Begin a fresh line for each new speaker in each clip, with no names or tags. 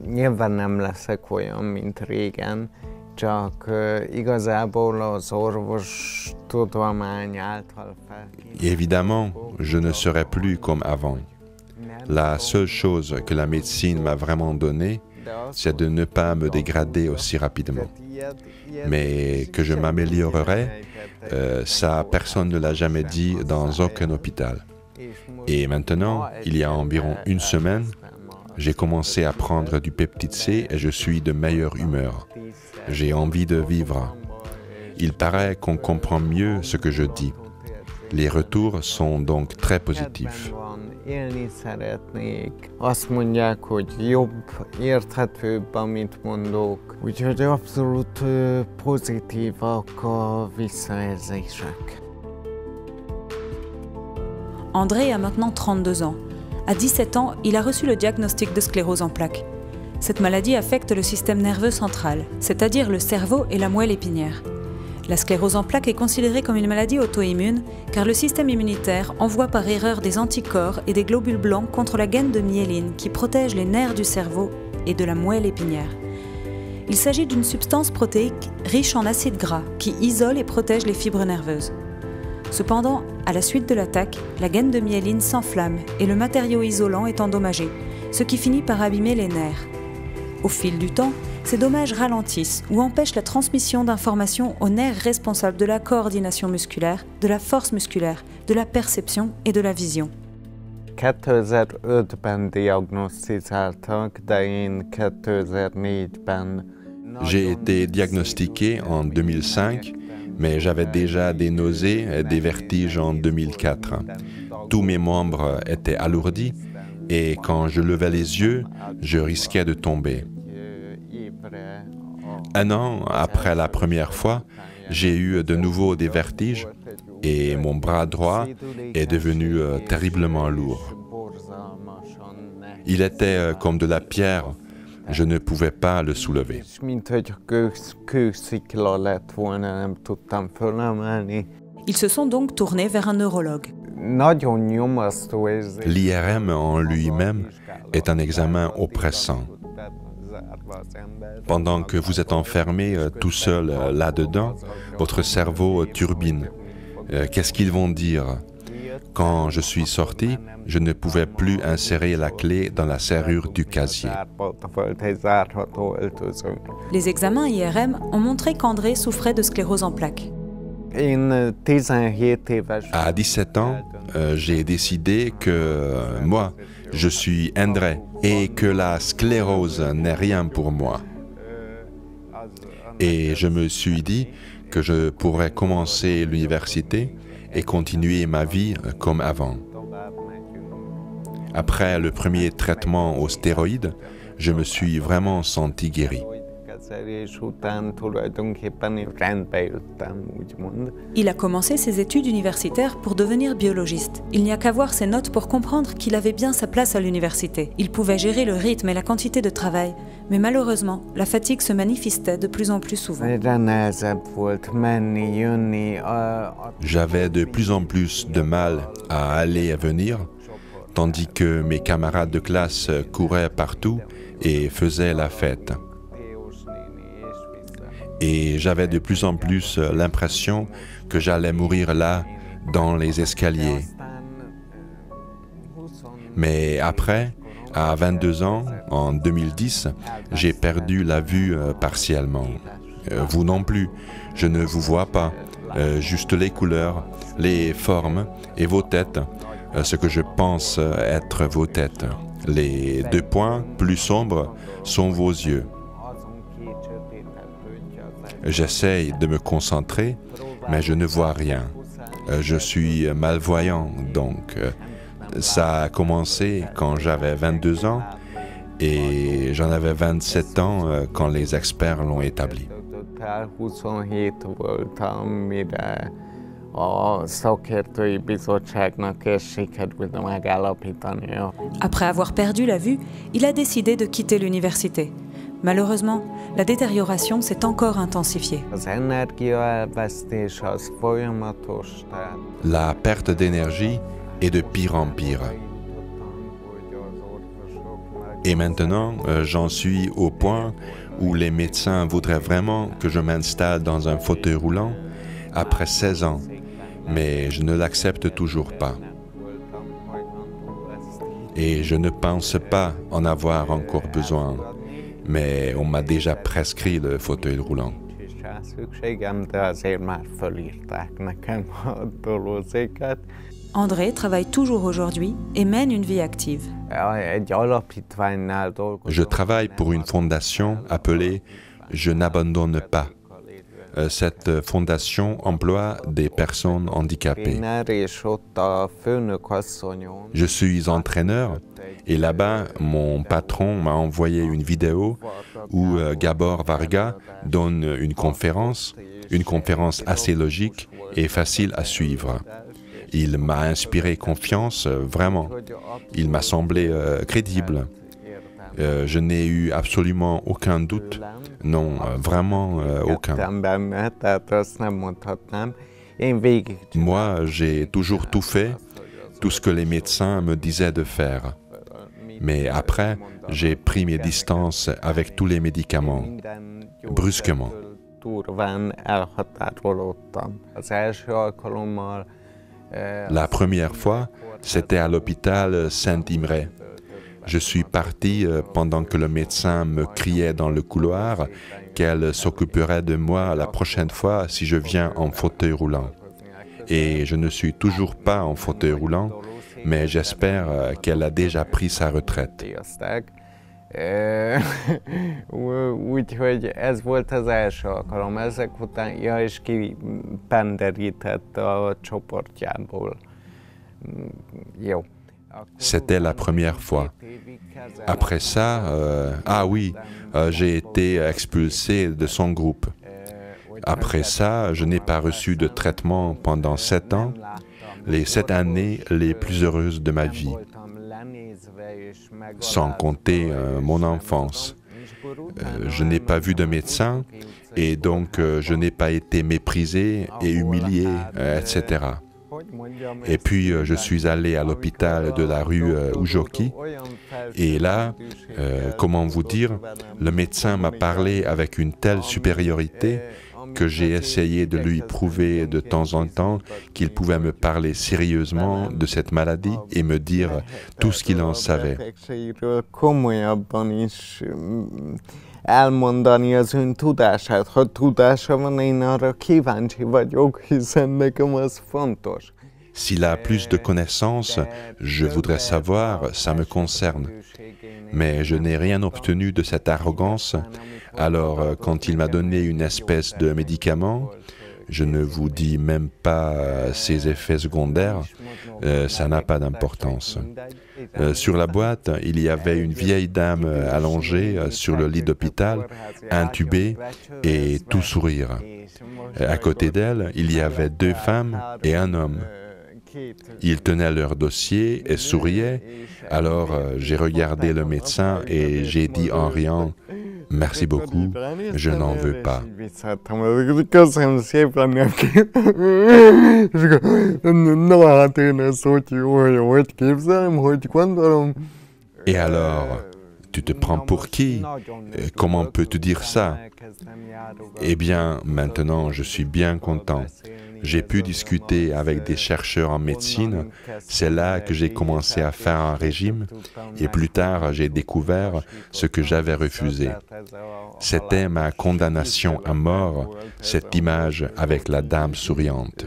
Nyilván nem leszek olyan, mint régen, csak igazából az orvostudomány által felhívott.
Évidemment, je ne serai plus comme avant. La seule chose que la médecine m'a vraiment donnée, c'est de ne pas me dégrader aussi rapidement. Mais que je m'améliorerai, ça personne ne l'a jamais dit dans aucun hôpital. Et maintenant, il y a environ une semaine, j'ai commencé à prendre du peptide C et je suis de meilleure humeur. J'ai envie de vivre. Il paraît qu'on comprend mieux ce que je dis. Les retours sont donc très positifs.
Élni szeretnék. Azt mondják, hogy jobb, érthetőbb, amit mondok. Úgyhogy abszolút pozitívak a visszajelzések.
André a maintenant 32 ans. À 17 ans, il a reçu le diagnostic de sclérose en plaques. Cette maladie affecte le système nerveux central, c'est-à-dire le cerveau et la moelle épinière. La sclérose en plaques est considérée comme une maladie auto-immune car le système immunitaire envoie par erreur des anticorps et des globules blancs contre la gaine de myéline qui protège les nerfs du cerveau et de la moelle épinière. Il s'agit d'une substance protéique riche en acides gras qui isole et protège les fibres nerveuses. Cependant, à la suite de l'attaque, la gaine de myéline s'enflamme et le matériau isolant est endommagé, ce qui finit par abîmer les nerfs. Au fil du temps, ces dommages ralentissent ou empêchent la transmission d'informations aux nerfs responsables de la coordination musculaire, de la force musculaire, de la perception et de la vision.
2005-ben diagnosztizáltak, de én 2004-ben...
J'ai été diagnostiqué en 2005, mais j'avais déjà des nausées et des vertiges en 2004. Tous mes membres étaient alourdis et quand je levais les yeux, je risquais de tomber. Un an après la première fois, j'ai eu de nouveau des vertiges et mon bras droit est devenu terriblement lourd. Il était comme de la pierre, je ne pouvais pas le soulever.
Ils se sont donc tournés vers un neurologue.
L'IRM en lui-même est un examen oppressant. Pendant que vous êtes enfermé tout seul là-dedans, votre cerveau turbine. Qu'est-ce qu'ils vont dire? Quand je suis sorti, je ne pouvais plus insérer la clé dans la serrure du casier.
Les examens IRM ont montré qu'André souffrait de sclérose en plaques.
À 17 ans, j'ai décidé que moi, je suis André et que la sclérose n'est rien pour moi. Et je me suis dit que je pourrais commencer l'université et continuer ma vie comme avant. Après le premier traitement aux stéroïdes, je me suis vraiment senti guéri.
Il a commencé ses études universitaires pour devenir biologiste. Il n'y a qu'à voir ses notes pour comprendre qu'il avait bien sa place à l'université. Il pouvait gérer le rythme et la quantité de travail, mais malheureusement, la fatigue se manifestait de plus en plus souvent.
J'avais de plus en plus de mal à aller et venir, tandis que mes camarades de classe couraient partout et faisaient la fête. Et j'avais de plus en plus l'impression que j'allais mourir là, dans les escaliers. Mais après, à 22 ans, en 2010, j'ai perdu la vue partiellement. Vous non plus, je ne vous vois pas, juste les couleurs, les formes et vos têtes, ce que je pense être vos têtes. Les deux points plus sombres sont vos yeux. J'essaye de me concentrer, mais je ne vois rien. Je suis malvoyant, donc ça a commencé quand j'avais 22 ans et j'en avais 27 ans quand les experts l'ont établi.
Après avoir perdu la vue, il a décidé de quitter l'université. Malheureusement, la détérioration s'est encore intensifiée.
La perte d'énergie est de pire en pire. Et maintenant, j'en suis au point où les médecins voudraient vraiment que je m'installe dans un fauteuil roulant après 16 ans, mais je ne l'accepte toujours pas. Et je ne pense pas en avoir encore besoin, mais on m'a déjà prescrit le fauteuil roulant.
André travaille toujours aujourd'hui et mène une vie active.
Je travaille pour une fondation appelée « Je n'abandonne pas ». Cette fondation emploie des personnes handicapées. Je suis entraîneur et là-bas, mon patron m'a envoyé une vidéo où Gabor Varga donne une conférence assez logique et facile à suivre. Il m'a inspiré confiance, vraiment. Il m'a semblé crédible. Je n'ai eu absolument aucun doute. Non, vraiment aucun. Moi, j'ai toujours tout fait, tout ce que les médecins me disaient de faire. Mais après, j'ai pris mes distances avec tous les médicaments, brusquement. La première fois, c'était à l'hôpital Saint-Imre. Je suis parti pendant que le médecin me criait dans le couloir qu'elle s'occuperait de moi la prochaine fois si je viens en fauteuil roulant. Et je ne suis toujours pas en fauteuil roulant, mais j'espère qu'elle a déjà pris sa retraite.
Úgyhogy ez volt az első alkalom. Ezek után, és kipenderített a csoportjából. Jó.
C'était la première fois. Après ça, j'ai été expulsé de son groupe. Après ça, je n'ai pas reçu de traitement pendant 7 ans, les 7 années les plus heureuses de ma vie, sans compter mon enfance. Je n'ai pas vu de médecin et donc je n'ai pas été méprisé et humilié, etc. Et puis je suis allé à l'hôpital de la rue Ujoki et là, comment vous dire, le médecin m'a parlé avec une telle supériorité que j'ai essayé de lui prouver de temps en temps qu'il pouvait me parler sérieusement de cette maladie et me dire tout ce qu'il en savait.
Elmondani az ön tudását, ha tudása van, én arra kíváncsi vagyok, hiszen nekem az fontos.
S'il a plus de connaissances, je voudrais savoir, ça me concerne. Mais je n'ai rien obtenu de cette arrogance, alors quand il m'a donné une espèce de médicament, je ne vous dis même pas ses effets secondaires, ça n'a pas d'importance. Sur la boîte, il y avait une vieille dame allongée sur le lit d'hôpital, intubée et tout sourire. À côté d'elle, il y avait 2 femmes et un homme. Ils tenaient leur dossier et souriaient, alors j'ai regardé le médecin et j'ai dit en riant « Merci beaucoup, je n'en veux pas ». Et alors, tu te prends pour qui? Comment peux-tu dire ça? Eh bien, maintenant, je suis bien content. J'ai pu discuter avec des chercheurs en médecine. C'est là que j'ai commencé à faire un régime et plus tard, j'ai découvert ce que j'avais refusé. C'était ma condamnation à mort, cette image avec la dame souriante.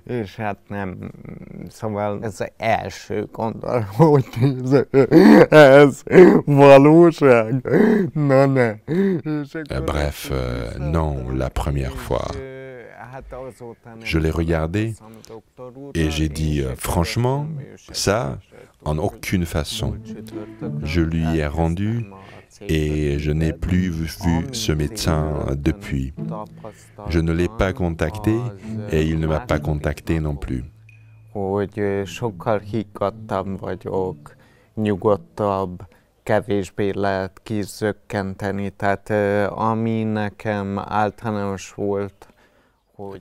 És hát nem, szóval ez az első gondolat, hogy ez valóság, na ne.
Bref, non, la première fois. Je l'ai regardé et j'ai dit, franchement, ça, en aucune façon. Je lui ai rendu et je n'ai plus vu ce médecin depuis. Je ne l'ai pas contacté et il ne m'a pas contacté non plus.
Hogy sokkal higgadtabb vagyok, nyugodtabb, kevésbé lehet kizökkenteni, tehát ami nekem általános volt.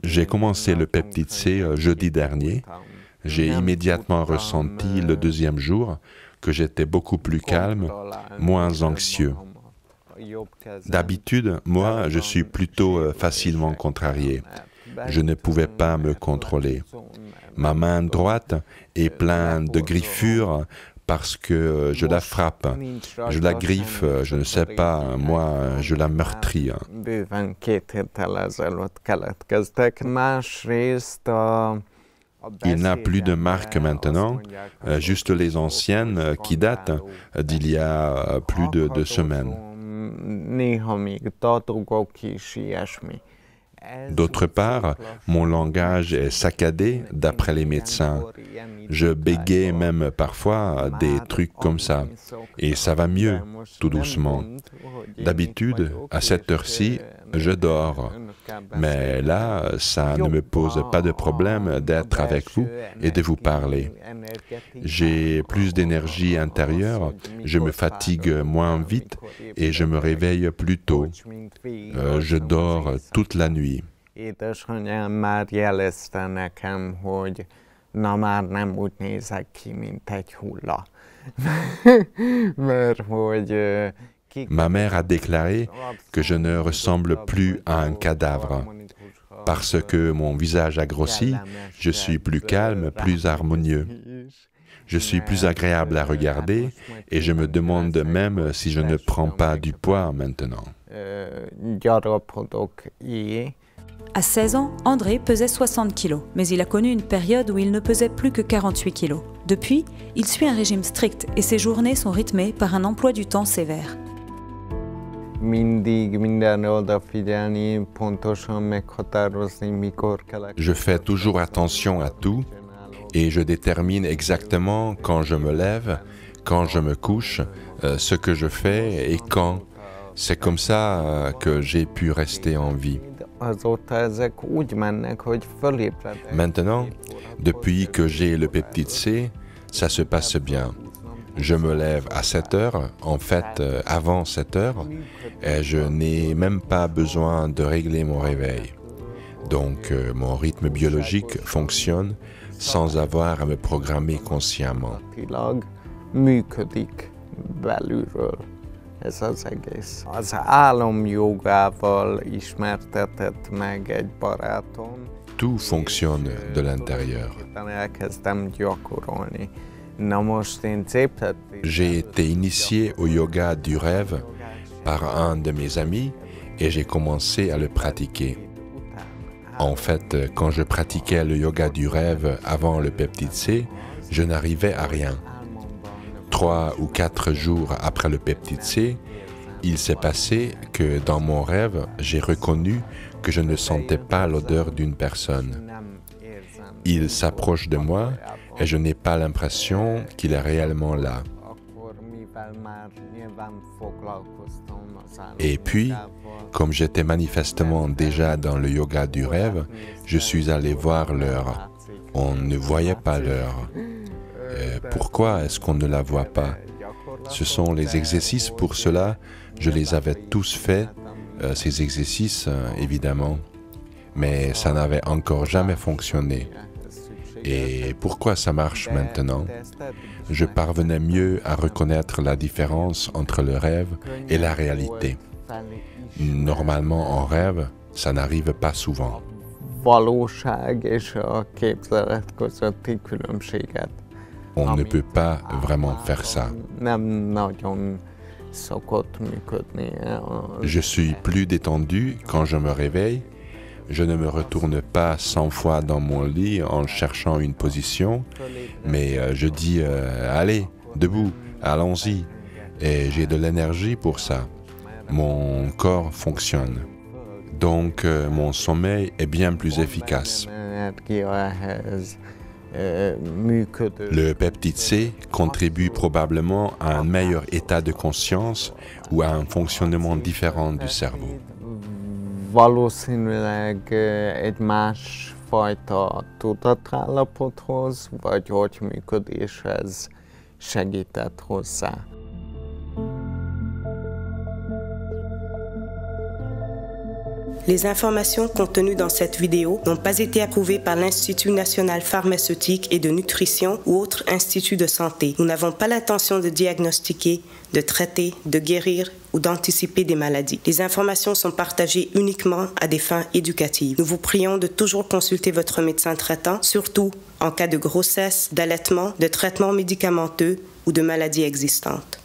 J'ai commencé le peptide C jeudi dernier. J'ai immédiatement ressenti le deuxième jour que j'étais beaucoup plus calme, moins anxieux. D'habitude, moi, je suis plutôt facilement contrarié. Je ne pouvais pas me contrôler. Ma main droite est pleine de griffures parce que je la frappe. Je la griffe, je ne sais pas, moi, je la meurtris. Il n'a plus de marques maintenant, juste les anciennes qui datent d'il y a plus de 2 semaines. D'autre part, mon langage est saccadé d'après les médecins. Je bégaye même parfois des trucs comme ça. Et ça va mieux, tout doucement. D'habitude, à cette heure-ci, je dors. Mais là, ça ne me pose pas de problème d'être avec vous et de vous parler. J'ai plus d'énergie intérieure, je me fatigue moins vite et je me réveille plus tôt. Je dors toute la nuit.
Édesanyám már jelezte nekem, hogy na már nem úgy nézek ki, mint egy hulla. Mert hogy
Ma mère a déclaré que je ne ressemble plus à un cadavre. Parce que mon visage a grossi, je suis plus calme, plus harmonieux. Je suis plus agréable à regarder et je me demande même si je ne prends pas du poids maintenant.
À 16 ans, André pesait 60 kg, mais il a connu une période où il ne pesait plus que 48 kg. Depuis, il suit un régime strict et ses journées sont rythmées par un emploi du temps sévère.
Je fais toujours attention à tout et je détermine exactement quand je me lève, quand je me couche, ce que je fais et quand. C'est comme ça que j'ai pu rester en vie. Maintenant, depuis que j'ai le peptide C, ça se passe bien. Je me lève à 7 heures, en fait avant 7 heures, et je n'ai même pas besoin de régler mon réveil. Donc mon rythme biologique fonctionne sans avoir à me programmer consciemment.
Ez az egész. Az álomjogával ismertetett meg egy barátom.
Tout fonctionne de l'intérieur.
Elkezdtem gyakorolni.
J'ai été initié au yoga du rêve par un de mes amis et j'ai commencé à le pratiquer. En fait, quand je pratiquais le yoga du rêve avant le peptide C, je n'arrivais à rien. 3 ou 4 jours après le peptide C, il s'est passé que dans mon rêve, j'ai reconnu que je ne sentais pas l'odeur d'une personne. Il s'approche de moi et je n'ai pas l'impression qu'il est réellement là. Et puis, comme j'étais manifestement déjà dans le yoga du rêve, je suis allé voir l'heure. On ne voyait pas l'heure. Pourquoi est-ce qu'on ne la voit pas? Ce sont les exercices pour cela. Je les avais tous faits, ces exercices, évidemment. Mais ça n'avait encore jamais fonctionné. Et pourquoi ça marche maintenant? Je parvenais mieux à reconnaître la différence entre le rêve et la réalité. Normalement, en rêve, ça n'arrive pas souvent. On ne peut pas vraiment faire ça. Je suis plus détendu quand je me réveille. Je ne me retourne pas 100 fois dans mon lit en cherchant une position, mais je dis « Allez, debout, allons-y ». Et j'ai de l'énergie pour ça. Mon corps fonctionne. Donc mon sommeil est bien plus efficace. Le peptide C contribue probablement à un meilleur état de conscience ou à un fonctionnement différent du cerveau.
Valószínűleg egy másfajta tudatállapothoz, vagy agyműködéshez segített hozzá.
Les informations contenues dans cette vidéo n'ont pas été approuvées par l'Institut national pharmaceutique et de nutrition ou autre institut de santé. Nous n'avons pas l'intention de diagnostiquer, de traiter, de guérir ou d'anticiper des maladies. Les informations sont partagées uniquement à des fins éducatives. Nous vous prions de toujours consulter votre médecin traitant, surtout en cas de grossesse, d'allaitement, de traitement médicamenteux ou de maladies existantes.